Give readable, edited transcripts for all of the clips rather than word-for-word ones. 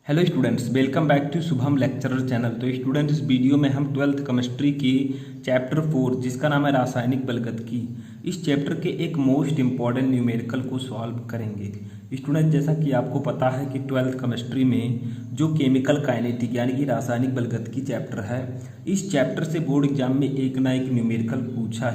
Hello students, welcome back to Shubham lecturer channel. तो students, इस video में हम 12th केमिस्ट्री की चैप्टर 4 जिसका नाम है रासायनिक बलगदगी, इस चैप्टर के एक मोस्ट इंपॉर्टेंट न्यूमेरिकल को सॉल्व करेंगे। स्टूडेंट, जैसा कि आपको पता है कि 12th केमिस्ट्री में जो केमिकल काइनेटिक यानी कि रासायनिक बलगदगी चैप्टर है, इस चैप्टर से बोर्ड एग्जाम में एक ना एक न्यूमेरिकल पूछा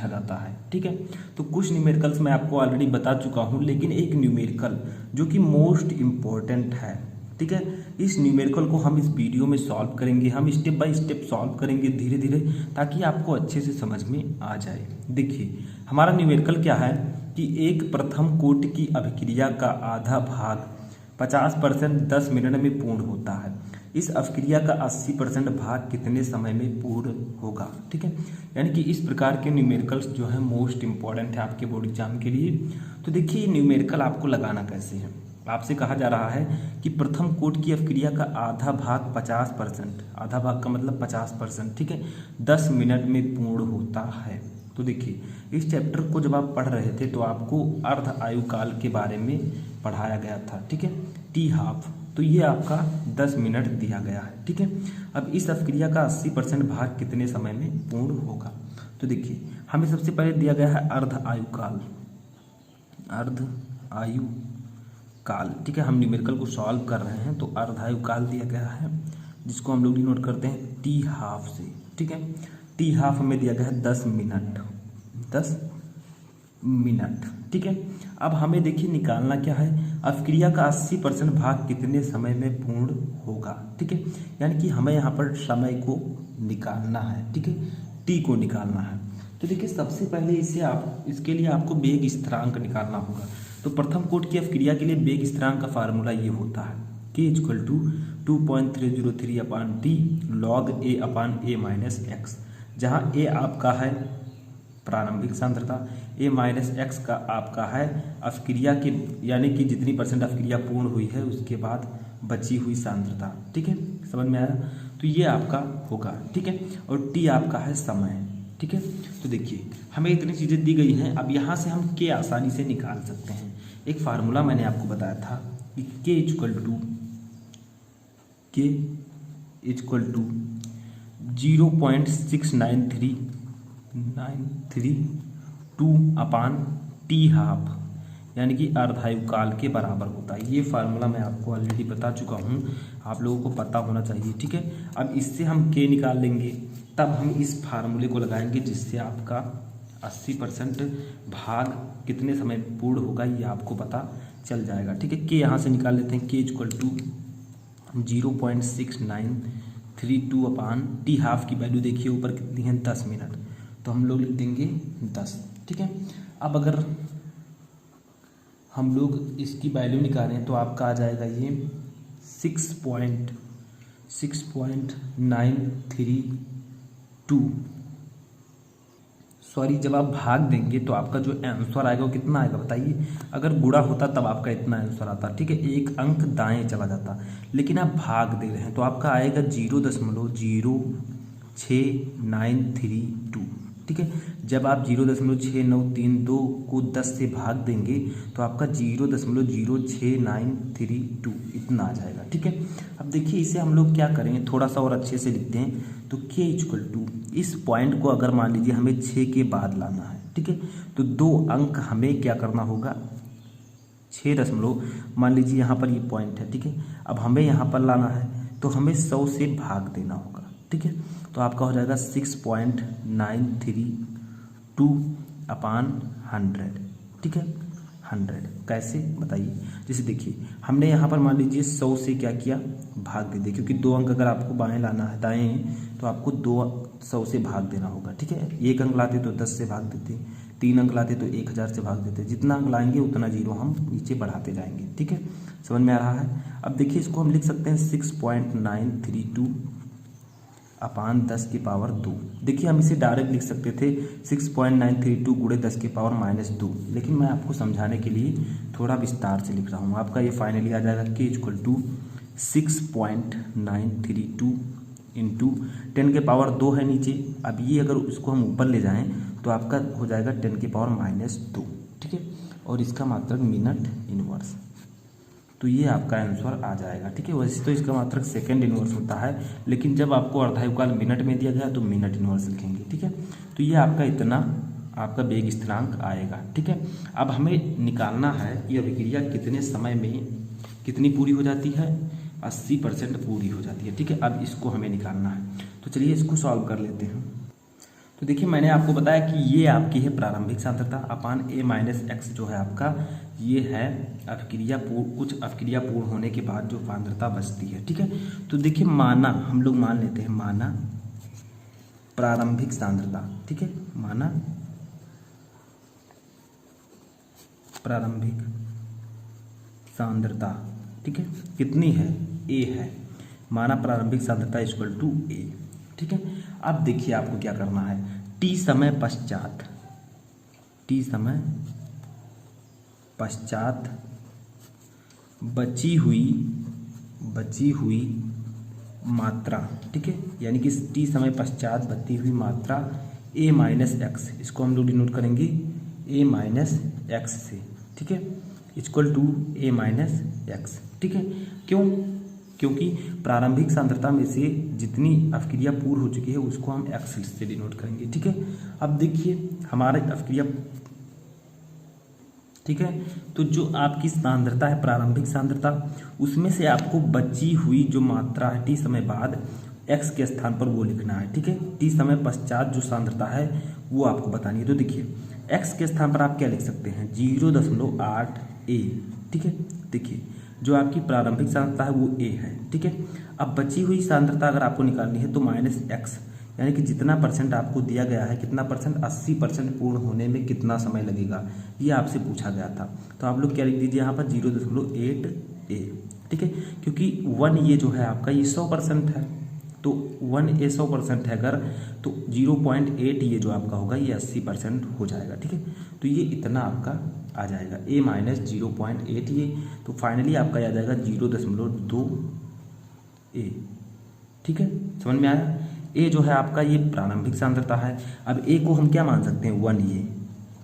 जाता है। ठीक है, तो कुछ न्यूमेरिकल्स मैं आपको ऑलरेडी बता चुका हूँ, लेकिन एक न्यूमेरिकल जो कि मोस्ट इम्पॉर्टेंट है, ठीक है, इस न्यूमेरिकल को हम इस वीडियो में सॉल्व करेंगे। हम स्टेप बाय स्टेप सॉल्व करेंगे धीरे धीरे, ताकि आपको अच्छे से समझ में आ जाए। देखिए, हमारा न्यूमेरिकल क्या है कि एक प्रथम कोटि की अभिक्रिया का आधा भाग 50% 10 मिनट में पूर्ण होता है। इस अभिक्रिया का 80% भाग कितने समय में पूर्ण होगा। ठीक है, यानी कि इस प्रकार के न्यूमेरिकल्स जो है मोस्ट इंपॉर्टेंट है आपके बोर्ड एग्जाम के लिए। तो देखिए, न्यूमेरिकल आपको लगाना कैसे है। आपसे कहा जा रहा है कि प्रथम कोटि की अभिक्रिया का आधा भाग 50%, आधा भाग का मतलब 50%, ठीक है, 10 मिनट में पूर्ण होता है। तो देखिए, इस चैप्टर को जब आप पढ़ रहे थे तो आपको अर्ध आयु काल के बारे में पढ़ाया गया था। ठीक है, टी हाफ, तो ये आपका 10 मिनट दिया गया है। ठीक है, अब इस अभिक्रिया का 80% भाग कितने समय में पूर्ण होगा। तो देखिए, हमें सबसे पहले दिया गया है अर्ध आयु काल, अर्ध आयु काल। ठीक है, हम न्यूमेरिकल को सॉल्व कर रहे हैं तो अर्धायु काल दिया गया है, जिसको हम लोग डिनोट करते हैं टी हाफ से। ठीक है, टी हाफ में दिया गया है 10 मिनट, 10 मिनट। ठीक है, अब हमें देखिए निकालना क्या है, अभिक्रिया का 80% भाग कितने समय में पूर्ण होगा। ठीक है, यानी कि हमें यहाँ पर समय को निकालना है। ठीक है, टी को निकालना है। तो देखिए, सबसे पहले इसके लिए आपको वेग स्थिरांक निकालना होगा। तो प्रथम कोटि की अभिक्रिया के लिए वेग स्थिरांक का फार्मूला ये होता है K = 2.303/T log A/A-x, जहाँ A आपका है प्रारंभिक सांद्रता, A-x का आपका है अभिक्रिया के, यानी कि जितनी % अभिक्रिया पूर्ण हुई है उसके बाद बची हुई सांद्रता। ठीक है, समझ में आया। तो ये आपका होगा। ठीक है, और T आपका है समय। ठीक है, तो देखिए, हमें इतनी चीज़ें दी गई हैं। अब यहाँ से हम K आसानी से निकाल सकते हैं। एक फार्मूला मैंने आपको बताया था कि K = 0.6932/T हाफ, यानी कि अर्धायु काल के बराबर होता है। ये फार्मूला मैं आपको ऑलरेडी बता चुका हूँ, आप लोगों को पता होना चाहिए। ठीक है, अब इससे हम K निकाल लेंगे, तब हम इस फार्मूले को लगाएंगे, जिससे आपका 80% भाग कितने समय पूर्ण होगा ये आपको पता चल जाएगा। ठीक है, K यहाँ से निकाल लेते हैं। K = 0.6932/T हाफ की वैल्यू देखिए ऊपर कितनी है, 10 मिनट, तो हम लोग लिख देंगे 10। ठीक है, अब अगर हम लोग इसकी वैल्यू निकालें तो आपका आ जाएगा ये 6.932। सॉरी, जब आप भाग देंगे तो आपका जो आंसर आएगा वो कितना आएगा बताइए। अगर गुणा होता तब आपका इतना आंसर आता। ठीक है, एक अंक दाएं चला जाता, लेकिन आप भाग दे रहे हैं तो आपका आएगा 0.06932। ठीक है, जब आप 0.6932 को 10 से भाग देंगे तो आपका 0.06932 इतना आ जाएगा। ठीक है, अब देखिए, इसे हम लोग क्या करेंगे, थोड़ा सा और अच्छे से लिखते हैं। तो K = इस पॉइंट को अगर मान लीजिए हमें 6 के बाद लाना है, ठीक है, तो 2 अंक हमें क्या करना होगा, 6 मान लीजिए यहाँ पर ये पॉइंट है। ठीक है, अब हमें यहाँ पर लाना है तो हमें 100 से भाग देना होगा। ठीक है, तो आपका हो जाएगा 6.932/100। ठीक है, 100 कैसे बताइए। जैसे देखिए, हमने यहाँ पर मान लीजिए 100 से क्या किया, भाग दे दिया, क्योंकि 2 अंक अगर आपको बाएं लाना है, दाएं, तो आपको 200 से भाग देना होगा। ठीक है, 1 अंक लाते तो 10 से भाग देते, 3 अंक लाते तो 1000 से भाग देते, जितना अंक लाएंगे उतना जीरो हम नीचे बढ़ाते जाएंगे। ठीक है, समझ में आ रहा है। अब देखिए, इसको हम लिख सकते हैं 6.932/10⁻²। देखिए, हम इसे डायरेक्ट लिख सकते थे 6.932 × 10⁻², लेकिन मैं आपको समझाने के लिए थोड़ा विस्तार से लिख रहा हूँ। आपका ये फाइनली आ जाएगा K = 6.932 × 10⁻² है नीचे। अब ये अगर उसको हम ऊपर ले जाएं तो आपका हो जाएगा 10⁻²। ठीक है, और इसका मात्रक मिनट इनवर्स। तो ये आपका आंसर आ जाएगा। ठीक है, वैसे तो इसका मात्रक सेकंड इनवर्स होता है, लेकिन जब आपको अर्धायुकाल मिनट में दिया गया तो मिनट इनवर्स लिखेंगे। ठीक है, तो ये आपका इतना आपका वेग स्थिरांक आएगा। ठीक है, अब हमें निकालना है कि अभिक्रिया कितने समय में कितनी पूरी हो जाती है, 80% पूरी हो जाती है। ठीक है, अब इसको हमें निकालना है, तो चलिए इसको सॉल्व कर लेते हैं। तो देखिए मैंने आपको बताया कि ये आपकी है प्रारंभिक सांद्रता अपान a माइनस एक्स जो है आपका, ये है अभिक्रिया कुछ अभिक्रिया पूर्ण होने के बाद जो सांद्रता बचती है। ठीक है, तो देखिए माना हम लोग मान लेते हैं, माना प्रारंभिक सांद्रता। ठीक है, माना प्रारंभिक सांद्रता, ठीक है, कितनी है, a है, माना प्रारंभिक सांद्रता इक्वल टू a। ठीक है, अब देखिए आपको क्या करना है, t समय पश्चात बची हुई मात्रा। ठीक है, यानी कि t समय पश्चात बची हुई मात्रा a माइनस एक्स, इसको हम लोग डिनोट करेंगे a माइनस एक्स से। ठीक है, equal to a minus x. ठीक है, क्योंकि प्रारंभिक सांद्रता में से जितनी अभिक्रिया पूर्ण हो चुकी है उसको हम एक्स से डिनोट करेंगे। ठीक है, अब देखिए हमारे अभिक्रिया, ठीक है, तो जो आपकी सांद्रता है प्रारंभिक सांद्रता, उसमें से आपको बची हुई जो मात्रा है टी समय बाद एक्स के स्थान पर वो लिखना है। ठीक है, टी समय पश्चात जो सांद्रता है वो आपको बतानी है। तो देखिए एक्स के स्थान पर आप क्या लिख सकते हैं, 0.8 a। ठीक है, देखिए जो आपकी प्रारंभिक सांद्रता है वो a है। ठीक है, अब बची हुई सांद्रता अगर आपको निकालनी है तो माइनस एक्स, यानी कि जितना परसेंट आपको दिया गया है, कितना परसेंट, 80% पूर्ण होने में कितना समय लगेगा, ये आपसे पूछा गया था। तो आप लोग क्या लिख दीजिए यहाँ पर 0.8 a। ठीक है, क्योंकि 1 ये जो है आपका ये 100% है, तो 1 a 100% है अगर, तो 0.8 ये जो आपका होगा ये 80% हो जाएगा। ठीक है, तो ये इतना आपका आ जाएगा a माइनस 0.8 ये, तो फाइनली आपका आ जाएगा 0.2 a। ठीक है, समझ में आया। a जो है आपका ये प्रारंभिक सांद्रता है, अब a को हम क्या मान सकते हैं, 1 ये।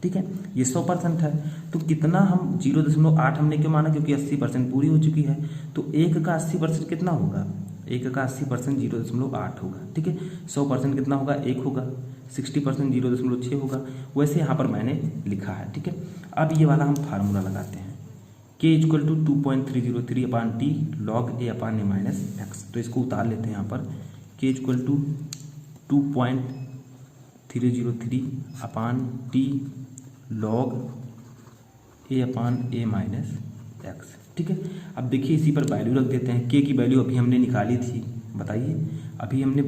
ठीक है, ये 100% है, तो कितना हम 0.8 हमने क्यों माना, क्योंकि 80% पूरी हो चुकी है, तो 1 का 80% कितना होगा, 1 का 80% 0.8 होगा। ठीक है, 100% कितना होगा, 1 होगा, 60% 0.6 होगा, वैसे यहाँ पर मैंने लिखा है। ठीक है, अब ये वाला हम फार्मूला लगाते हैं, k equal to 2.303 upon t log a upon a minus x. तो इसको उतार लेते हैं यहाँ पर, k equal to 2.303 upon t log a upon a minus x. ठीक है, अब देखिए इसी पर वैल्यू रख देते हैं। k की वैल्यू अभी हमने निकाली थी, बताइए, अभी हमने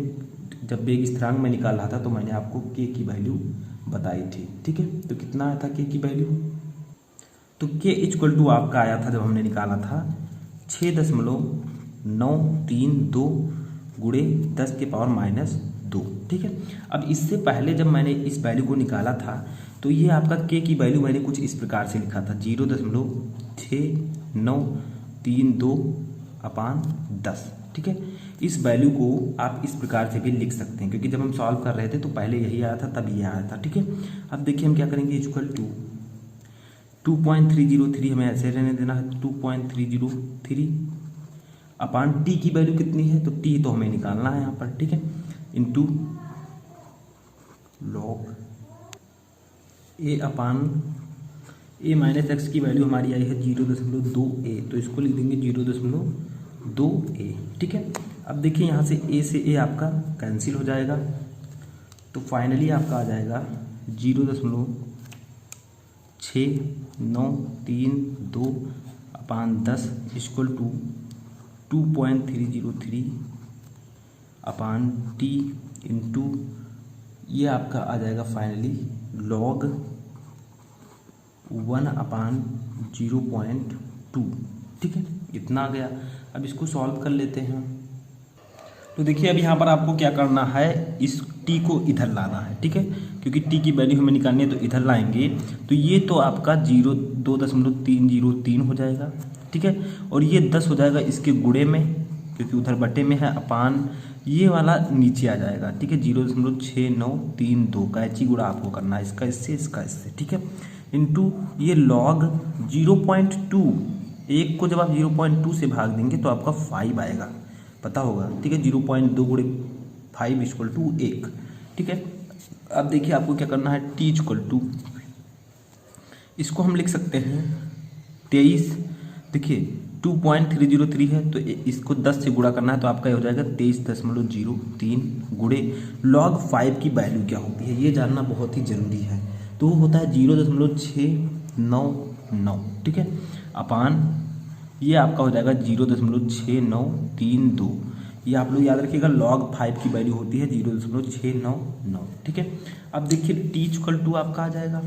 जब वेग स्थिरांक में निकाल रहा था तो मैंने आपको k की वैल्यू बताई थी। ठीक है, तो कितना आया था k की वैल्यू, तो k इक्वल टू आपका आया था जब हमने निकाला था 6.932 गुणे 10 के पावर माइनस 2। ठीक है, अब इससे पहले जब मैंने इस वैल्यू को निकाला था तो ये आपका k की वैल्यू मैंने कुछ इस प्रकार से लिखा था, 0.6932 अपान 10। ठीक है, इस वैल्यू को आप इस प्रकार से भी लिख सकते हैं, क्योंकि जब हम सॉल्व कर रहे थे तो पहले यही आया था तब ये आया था। ठीक है, अब देखिए हम क्या करेंगे, इक्वल टू 2.303 हमें ऐसे रहने देना है, 2.303 अपान टी की वैल्यू कितनी है, तो टी तो हमें निकालना है यहाँ पर। ठीक है, इंटू लॉग ए अपान ए माइनस एक्स की वैल्यू हमारी आई है 0.2 a, तो इसको लिख देंगे 0.2 a। ठीक है, अब देखिए यहाँ से a से a आपका कैंसिल हो जाएगा, तो फाइनली आपका आ जाएगा 0.6932 upon 10 equal to 2.303 upon t into ये आपका आ जाएगा फाइनली लॉग 1 अपान 0.2। ठीक है, इतना आ गया। अब इसको सॉल्व कर लेते हैं। तो देखिए अब यहाँ पर आपको क्या करना है, इस टी को इधर लाना है। ठीक है, क्योंकि टी की वैल्यू हमें निकालनी है तो इधर लाएंगे, तो ये तो आपका 2.303 हो जाएगा। ठीक है, और ये 10 हो जाएगा इसके गुणे में, क्योंकि उधर बटे में है, अपान ये वाला नीचे आ जाएगा। ठीक है, 0.6932 का एच गुणा आपको करना है, इसका इससे, इसका इससे। ठीक है, इंटू ये लॉग 0.2 1 को जब आप 0.2 से भाग देंगे तो आपका 5 आएगा, पता होगा, ठीक है। 0.2 गुणे 5 इक्वल टू 1, ठीक है। अब देखिए आपको क्या करना है, t इक्वल टू, इसको हम लिख सकते हैं 23, देखिए 2.303 है तो इसको 10 से गुणा करना है तो आपका ये हो जाएगा 23.03 गुणे log 5 की वैल्यू क्या होती है ये जानना बहुत ही ज़रूरी है। तो वो होता है 0.699, ठीक है, अपान ये आपका हो जाएगा 0.6932। ये आप लोग याद रखिएगा, log 5 की वैल्यू होती है 0.699, ठीक है। अब देखिए टी इक्वल टू आपका आ जाएगा,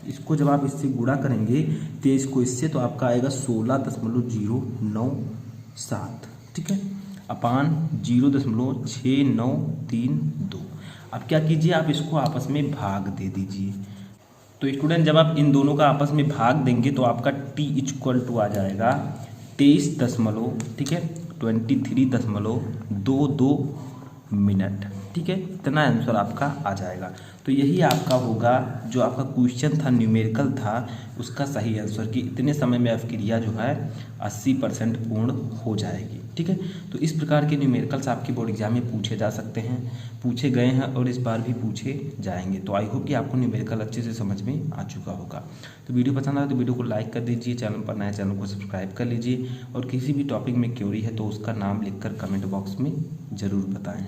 इसको जब आप इससे गुणा करेंगे 23 को इससे तो आपका आएगा 16.097, ठीक है, अपान 0.6932। अब क्या कीजिए, आप इसको आपस में भाग दे दीजिए। तो स्टूडेंट जब आप इन दोनों का आपस में भाग देंगे तो आपका टी इक्वल टू आ जाएगा 23 ठीक है 23.22 मिनट, ठीक है, इतना आंसर आपका आ जाएगा। तो यही आपका होगा जो आपका क्वेश्चन था, न्यूमेरिकल था, उसका सही आंसर कि इतने समय में अभिक्रिया जो है 80% पूर्ण हो जाएगी, ठीक है। तो इस प्रकार के न्यूमेरिकल्स आपके बोर्ड एग्जाम में पूछे जा सकते हैं, पूछे गए हैं और इस बार भी पूछे जाएंगे। तो आई होप कि आपको न्यूमेरिकल अच्छे से समझ में आ चुका होगा। तो वीडियो पसंद आए तो वीडियो को लाइक कर दीजिए, चैनल पर नए चैनल को सब्सक्राइब कर लीजिए और किसी भी टॉपिक में क्वेरी है तो उसका नाम लिखकर कमेंट बॉक्स में ज़रूर बताएं।